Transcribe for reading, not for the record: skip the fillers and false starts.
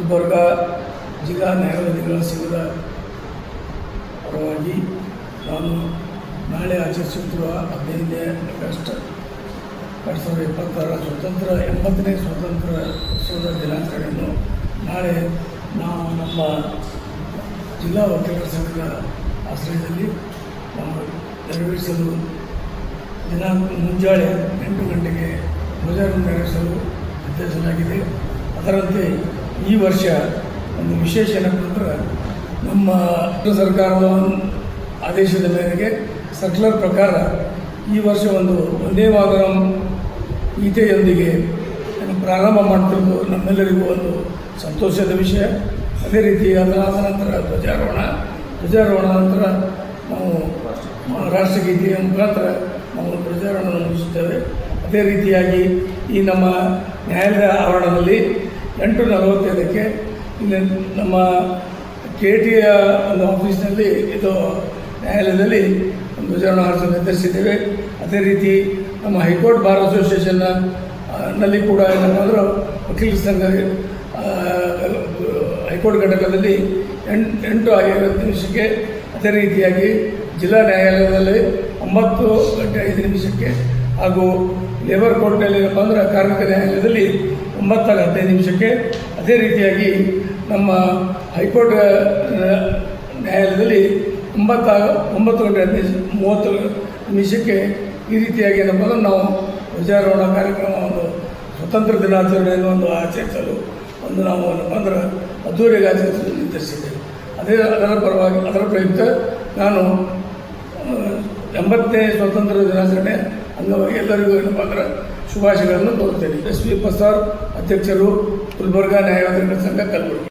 ಗುಲ್ಬರ್ಗ ಜಿಲ್ಲಾ ನ್ಯಾಯವಾದಿಗಳ ಸಂಘದ ಪರವಾಗಿ ನಾನು ನಾಳೆ ಆಚರಿಸುತ್ತಿರುವ 15ನೇ ಆಗಸ್ಟ್ 2026 80ನೇ ಸ್ವಾತಂತ್ರ್ಯೋತ್ಸವದ ದಿನಾಚರಣೆಯನ್ನು ನಾಳೆ ನಾವು ನಮ್ಮ ಜಿಲ್ಲಾ ವಕೀಲರ ಸಂಘದ ಆಶ್ರಯದಲ್ಲಿ ನಾವು ನೆರವೇರಿಸಲು ದಿನಾಂಕ ಮುಂಜಾನೆ 8 ಗಂಟೆಗೆ ಧ್ವಜಾರೋಹಣ ನೆರವೇರಿಸಲು ನಿರ್ದೇಶನಾಗಿದೆ. ಅದರಂತೆ ಈ ವರ್ಷ ಒಂದು ವಿಶೇಷ ಏನಂತಂದ್ರೆ ನಮ್ಮ ಸರ್ಕಾರದ ಆದೇಶದ ಮೇರೆಗೆ ಸರ್ಕ್ಯುಲರ್ ಪ್ರಕಾರ ಈ ವರ್ಷ ಒಂದೇ ಮಾತರಂ ಗೀತೆಯೊಂದಿಗೆ ಪ್ರಾರಂಭ ಮಾಡ್ತಿರೋದು ನಮ್ಮೆಲ್ಲರಿಗೂ ಒಂದು ಸಂತೋಷದ ವಿಷಯ. ಅದೇ ರೀತಿ ಅದಾದ ನಂತರ ಧ್ವಜಾರೋಹಣ ನಂತರ ನಾವು ರಾಷ್ಟ್ರಗೀತೆಯ ಮುಖಾಂತರ ನಾವು ಧ್ವಜಾರೋಹಣ ಮುಗಿಸುತ್ತೇವೆ. ಅದೇ ರೀತಿಯಾಗಿ ಈ ನಮ್ಮ ನ್ಯಾಯಾಲಯದ ಆವರಣದಲ್ಲಿ 8:45ಕ್ಕೆ ಇಲ್ಲಿ ನಮ್ಮ KTಯ ಒಂದು ಆಫೀಸ್ನಲ್ಲಿ ಇದು ನ್ಯಾಯಾಲಯದಲ್ಲಿ ಧ್ವಜಾರೋಹಣ ಹಾರಿಸಲು ನಿರ್ಧರಿಸಿದ್ದೇವೆ. ಅದೇ ರೀತಿ ನಮ್ಮ ಹೈಕೋರ್ಟ್ ಬಾರ್ ಅಸೋಸಿಯೇಷನ್ ನಲ್ಲಿ ಕೂಡ ಏನಪ್ಪ ಅಂದ್ರೆ ವಕೀಲರ ಸಂಘ ಹೈಕೋರ್ಟ್ ಘಟಕದಲ್ಲಿ 8:50 ಅದೇ ರೀತಿಯಾಗಿ ಜಿಲ್ಲಾ ನ್ಯಾಯಾಲಯದಲ್ಲಿ 9:05 ಹಾಗೂ ಲೇಬರ್ ಕೋರ್ಟ್ನಲ್ಲಿ ಏನಪ್ಪ ಅಂದ್ರೆ ಕಾರ್ಮಿಕ ನ್ಯಾಯಾಲಯದಲ್ಲಿ 9:15 ಅದೇ ರೀತಿಯಾಗಿ ನಮ್ಮ ಹೈಕೋರ್ಟ್ ನ್ಯಾಯಾಲಯದಲ್ಲಿ 9:30 ಈ ರೀತಿಯಾಗಿ ಏನಪ್ಪ ಅಂದ್ರೆ ನಾವು ಧ್ವಜಾರೋಹಣ ಕಾರ್ಯಕ್ರಮವನ್ನು ಸ್ವತಂತ್ರ ದಿನಾಚರಣೆಯನ್ನು ಆಚರಿಸಲು ನಾವು ಏನಪ್ಪ ಅಂದ್ರೆ ಅದ್ದೂರಿಯಾಗಿ ಆಚರಿಸಲು ನಿರ್ಧರಿಸಿದ್ದೇವೆ. ಅದರ ಪ್ರಯುಕ್ತ ನಾನು 80ನೇ ಸ್ವಾತಂತ್ರ್ಯ ದಿನಾಚರಣೆ ಅಂಗವಾಗಿ ಎಲ್ಲರಿಗೂ ಏನಪ್ಪ ಅಂದ್ರೆ ಶುಭಾಶಯಗಳನ್ನು ಕೋರುತ್ತೇನೆ. SP ಪ್ರಸಾದ್, ಅಧ್ಯಕ್ಷರು, ಗುಲ್ಬರ್ಗ ನ್ಯಾಯವಾದಿಗಳ ಸಂಘ, ಕಲಬುರಗಿ.